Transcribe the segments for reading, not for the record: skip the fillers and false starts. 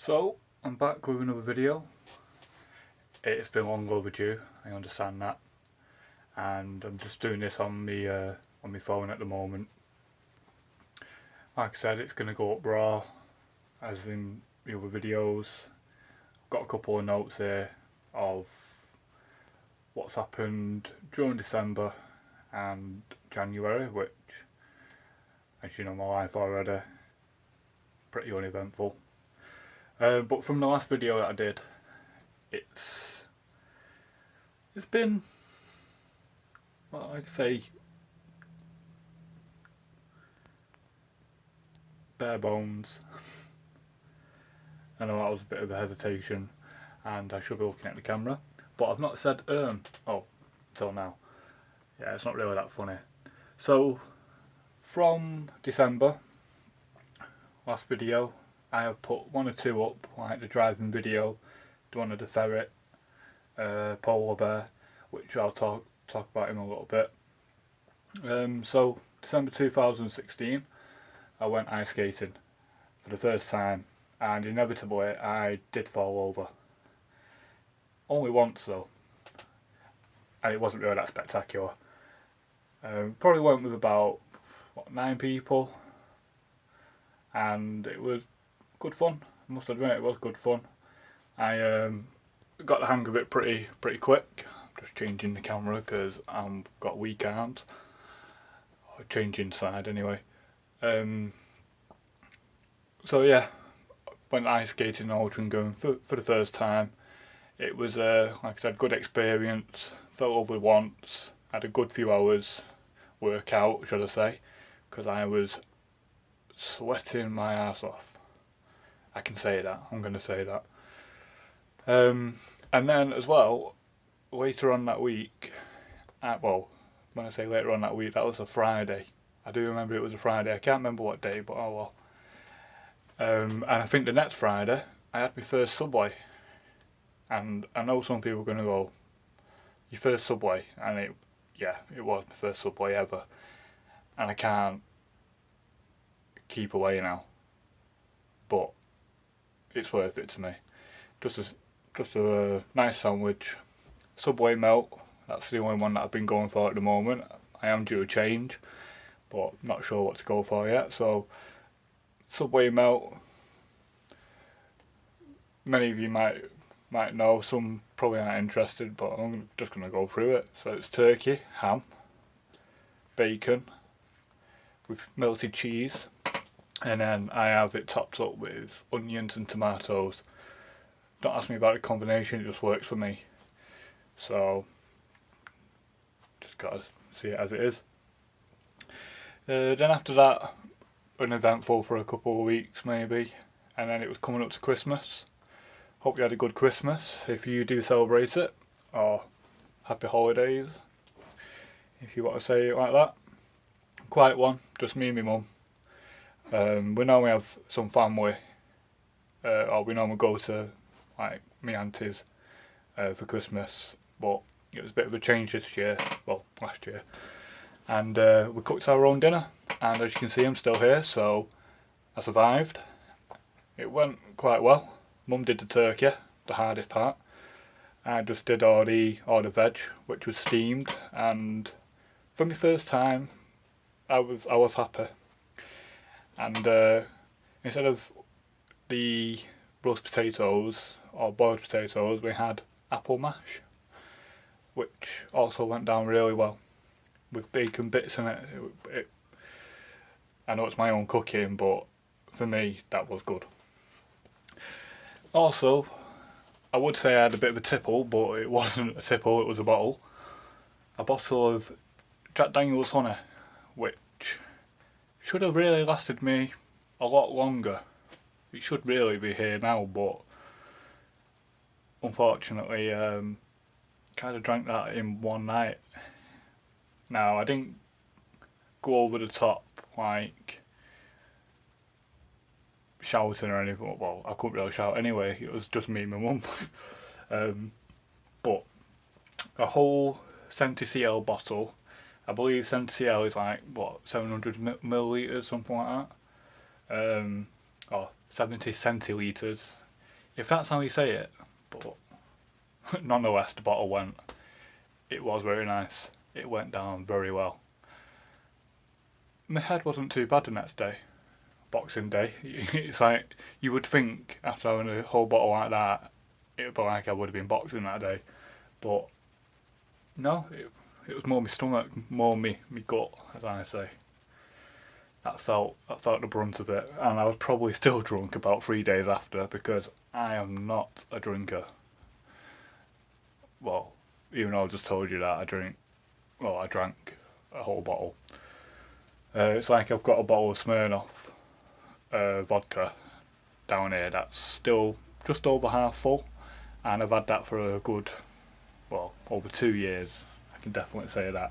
So, I'm back with another video. It's been long overdue, I understand that. And I'm just doing this on my phone at the moment. Like I said, it's going to go up raw, as in the other videos. I've got a couple of notes here of what's happened during December and January, which, as you know my life already, pretty uneventful. But from the last video that I did, it's been, well, I'd say bare bones. I know that was a bit of a hesitation, and I should be looking at the camera, but I've not said till now. Yeah, it's not really that funny. So, from December, last video, I have put one or two up, like the driving video, the one of the ferret, polar bear, which I'll talk about in a little bit. So December 2016, I went ice skating for the first time, and inevitably I did fall over. Only once though, and it wasn't really that spectacular. Probably went with about 9 people, and it was good fun. I must admit, it was good fun. I got the hang of it pretty quick. Just changing the camera because I've got weak arms. Or changing side anyway. So yeah, went ice skating in Altrincham for the first time. It was like I said, good experience. Fell over once. Had a good few hours workout, should I say, because I was sweating my ass off. I can say that. I'm going to say that. And then as well, later on that week, well, when I say later on that week, that was a Friday. I do remember it was a Friday. I can't remember what day, but oh well. And I think the next Friday, I had my first Subway. And I know some people are going to go, your first Subway? And it was my first Subway ever. And I can't keep away now. But it's worth it to me. Just a nice sandwich. Subway melt, that's the only one that I've been going for at the moment. I am due a change, but not sure what to go for yet. So, Subway melt, many of you might know, some probably aren't interested, but I'm just going to go through it. So it's turkey, ham, bacon, with melted cheese, and then I have it topped up with onions and tomatoes. Don't ask me about the combination, it just works for me. So, just gotta see it as it is. Then after that, uneventful for a couple of weeks maybe, and then it was coming up to Christmas. Hope you had a good Christmas, if you do celebrate it, or happy holidays, if you want to say it like that. Quiet one, just me and my mum. We normally have some family, or we normally go to like my aunties for Christmas, but it was a bit of a change this year, well last year, and we cooked our own dinner, and as you can see I'm still here, so I survived. It went quite well. Mum did the turkey, the hardest part. I just did all the veg, which was steamed, and for my first time I was happy. And instead of the roast potatoes or boiled potatoes, we had apple mash, which also went down really well with bacon bits in it. I know it's my own cooking, but for me that was good. Also, I would say I had a bit of a tipple, but it wasn't a tipple, it was a bottle. A bottle of Jack Daniel's honey, which should have really lasted me a lot longer. It should really be here now, but unfortunately kind of drank that in one night. Now, I didn't go over the top like shouting or anything. Well, I couldn't really shout anyway, it was just me and my mum. But a whole 70cl bottle, I believe 70cl is like, what, 700 millilitres, something like that, or 70 centilitres if that's how you say it, but nonetheless the bottle went. It was very nice. It went down very well. My head wasn't too bad the next day, Boxing Day. It's like, you would think after having a whole bottle like that, it would be like I would have been boxing that day. But no, it was more my stomach, more me gut, as I say. That felt the brunt of it, and I was probably still drunk about 3 days after, because I am not a drinker. Well, even though I just told you that I drank a whole bottle. It's like I've got a bottle of Smirnoff vodka down here that's still just over half full, and I've had that for a good, over 2 years. I can definitely say that.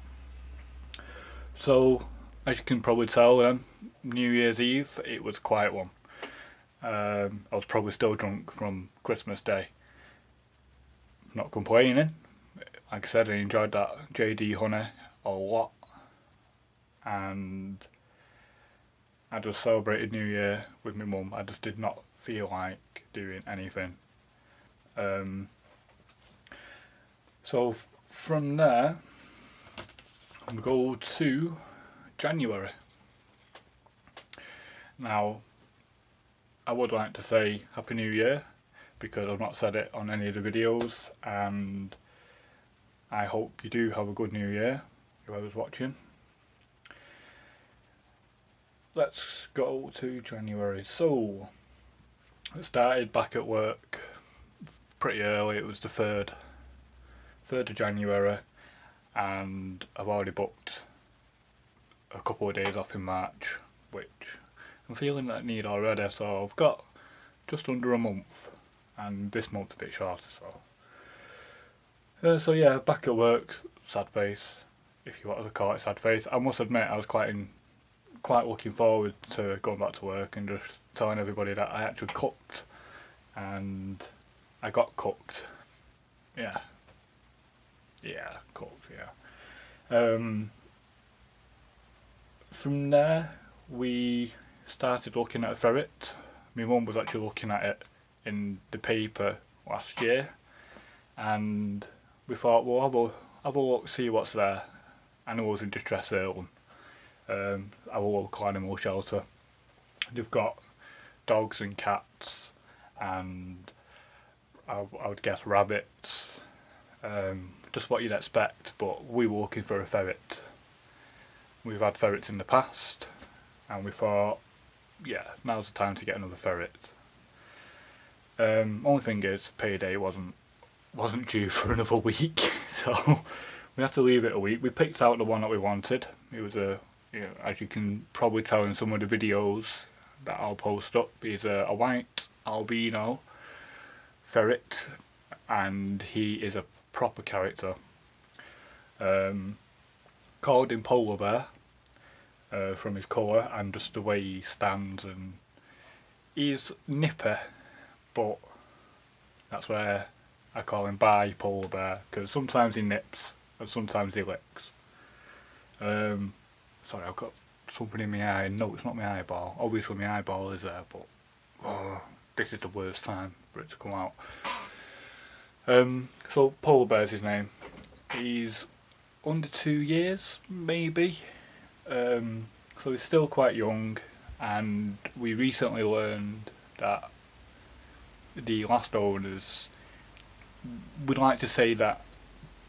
So, as you can probably tell, then New Year's Eve it was a quiet one. I was probably still drunk from Christmas Day. Not complaining. Like I said, I enjoyed that JD Honey a lot, and I just celebrated New Year with my mum. I just did not feel like doing anything. So from there, we go to January. Now, I would like to say Happy New Year, because I've not said it on any of the videos, and I hope you do have a good New Year, whoever's watching. Let's go to January. So, I started back at work pretty early. It was the 3rd of January, and I've already booked a couple of days off in March, which I'm feeling that I need already. So I've got just under a month, and this month's a bit shorter. So yeah, back at work, sad face, if you want to call it sad face. I must admit, I was quite looking forward to going back to work and just telling everybody that I actually cooked, and I got cooked. Yeah, cooked. Yeah. From there, we started looking at a ferret. My mum was actually looking at it in the paper last year, and we thought, well, have a look, see what's there. Animals in distress Ireland, our local animal shelter. They've got dogs and cats, and I would guess rabbits, just what you'd expect, but we were looking for a ferret. We've had ferrets in the past, and we thought, yeah, now's the time to get another ferret. Only thing is, payday wasn't due for another week, so we had to leave it a week. We picked out the one that we wanted. It was as you can probably tell in some of the videos that I'll post up, he's a white albino ferret, and he is a proper character. Called him Polar Bear, from his colour and just the way he stands, and he's nippy, but that's where I call him Polar Bear, because sometimes he nips and sometimes he licks. Sorry, I've got something in my eye. No, it's not my eyeball. Obviously my eyeball is there, but this is the worst time for it to come out. So Polar Bear's his name. He's under 2 years, maybe. So he's still quite young, and we recently learned that the last owners would like to say that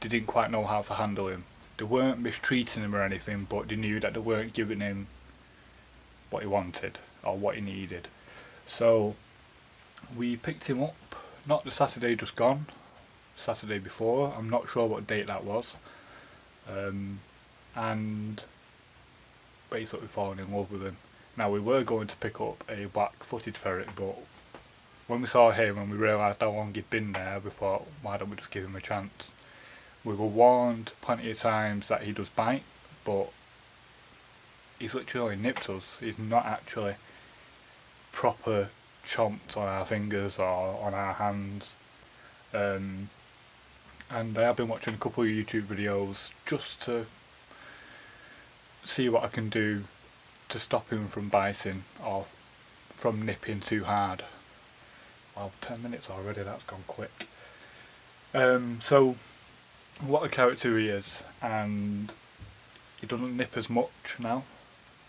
they didn't quite know how to handle him. They weren't mistreating him or anything, but they knew that they weren't giving him what he wanted or what he needed. So we picked him up, not the Saturday just gone, Saturday before. I'm not sure what date that was. And basically fallen in love with him. Now, we were going to pick up a black-footed ferret, but when we saw him and we realised how long he'd been there, we thought, why don't we just give him a chance? We were warned plenty of times that he does bite, but he's literally nipped us. He's not actually proper chomped on our fingers or on our hands. And I have been watching a couple of YouTube videos just to see what I can do to stop him from biting or from nipping too hard. Wow, 10 minutes already, that's gone quick. So, what a character he is, and he doesn't nip as much now.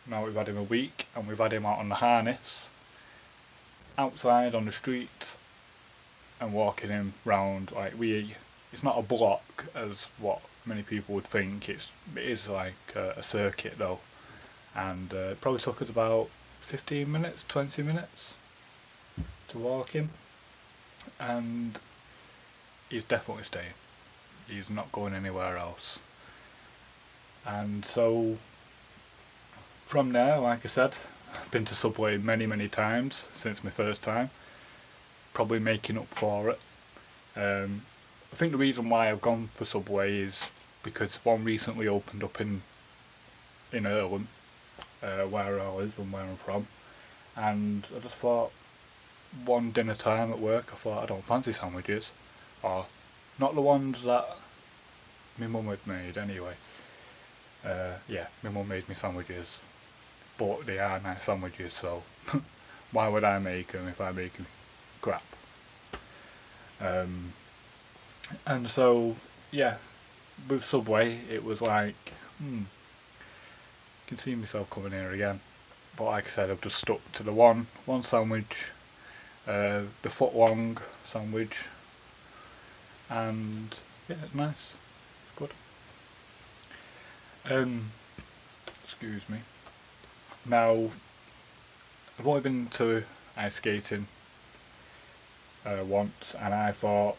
Now we've had him a week, and we've had him out on the harness, outside on the street, and walking him round. Like it's not a block as what many people would think. It is like a circuit though, and it probably took us about 15 minutes, 20 minutes to walk him, and he's definitely staying. He's not going anywhere else. And so from there, like I said, I've been to Subway many times since my first time, probably making up for it. I think the reason why I've gone for Subway is because one recently opened up in Earlham, where I live and where I'm from, and I just thought, one dinner time at work, I thought I don't fancy sandwiches, or not the ones that my mum had made anyway. Yeah, my mum made me sandwiches, but they are nice sandwiches, so why would I make them if I make them crap? And so, yeah, with Subway, it was like, I can see myself coming here again. But like I said, I've just stuck to the one sandwich, the foot long sandwich, and yeah, it's nice, it's good. Excuse me. Now, I've only been to ice skating once, and I thought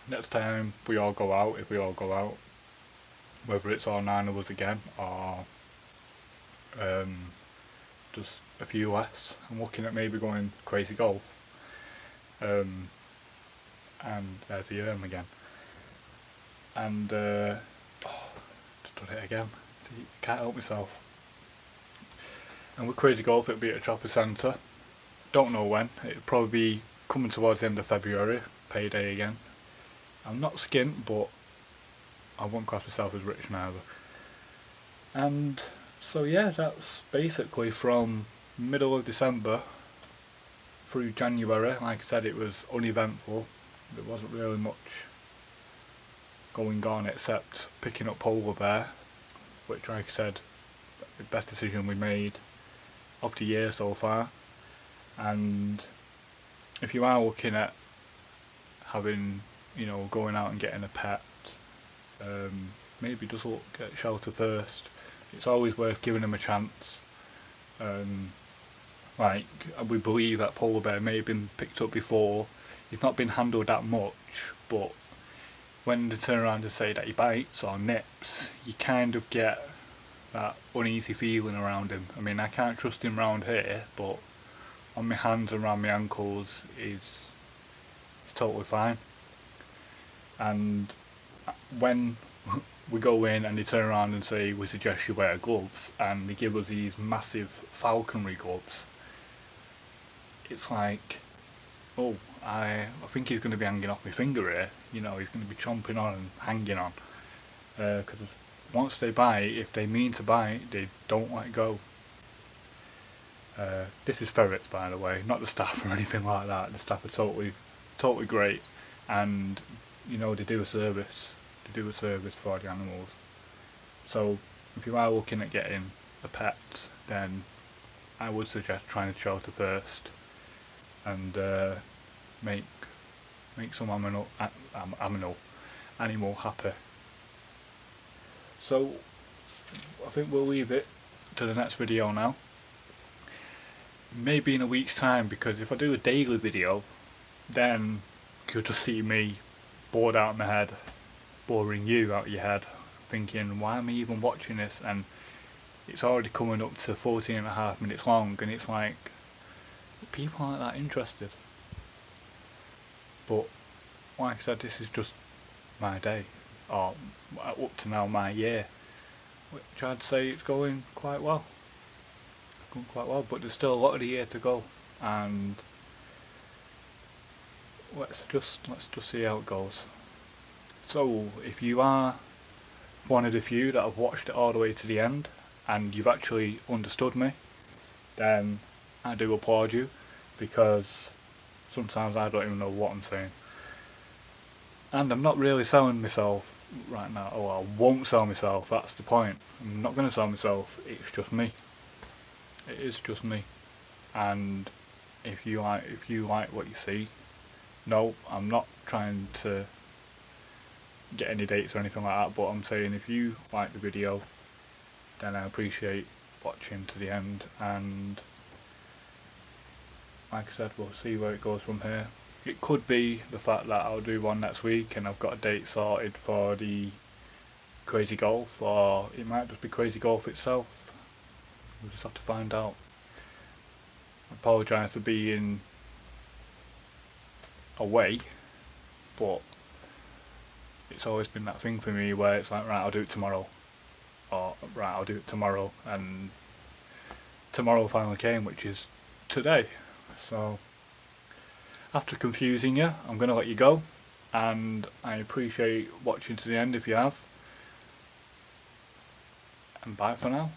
next time we all go out, if we all go out, whether it's all 9 of us again or just a few less, I'm looking at maybe going Crazy Golf. And there's the again. And just done it again. See, can't help myself. And with Crazy Golf, it'll be at a Trafford Centre. Don't know when. It'll probably be coming towards the end of February. Payday again. I'm not skint, but I won't class myself as rich neither. And so yeah, that's basically from middle of December through January. Like I said, it was uneventful. There wasn't really much going on except picking up Polar Bear, which, like I said, the best decision we made of the year so far. And if you are looking at having, going out and getting a pet, maybe just look at Shelter first. It's always worth giving them a chance. We believe that Polar Bear may have been picked up before. He's not been handled that much, but when they turn around and say that he bites or nips, you kind of get that uneasy feeling around him. I mean, I can't trust him round here, but on my hands and around my ankles, he's totally fine. And when we go in and they turn around and say, we suggest you wear gloves, and they give us these massive falconry gloves, it's like, oh, I think he's going to be hanging off my finger here. He's going to be chomping on and hanging on. Because once they bite, if they mean to bite, they don't let go. This is ferrets, by the way, not the staff or anything like that. The staff are totally great, and they do a service. They do a service for the animals. So if you are looking at getting a pet, then I would suggest trying to Shelter first, and make some animal happy. So I think we'll leave it to the next video now. Maybe in a week's time, because if I do a daily video, then you'll just see me bored out of my head, boring you out of your head, thinking, why am I even watching this? And it's already coming up to 14.5 minutes long, and it's like, people aren't that interested. But like I said, this is just my day, or up to now my year, which I'd say it's going quite well. But there's still a lot of the year to go, and let's just see how it goes. So if you are one of the few that have watched it all the way to the end, and you've actually understood me, then I do applaud you, because sometimes I don't even know what I'm saying. And I'm not really selling myself right now. Oh, I won't sell myself, that's the point. I'm not going to sell myself, it's just me. It is just me. And if you like what you see, no, I'm not trying to get any dates or anything like that, but I'm saying if you like the video, then I appreciate watching to the end, and like I said, we'll see where it goes from here. It could be the fact that I'll do one next week and I've got a date sorted for the Crazy Golf, or it might just be Crazy Golf itself. We'll just have to find out. I apologise for being away, but it's always been that thing for me where it's like, right, I'll do it tomorrow, or right, I'll do it tomorrow, and tomorrow finally came, which is today. So after confusing you, I'm going to let you go, and I appreciate watching to the end if you have, and bye for now.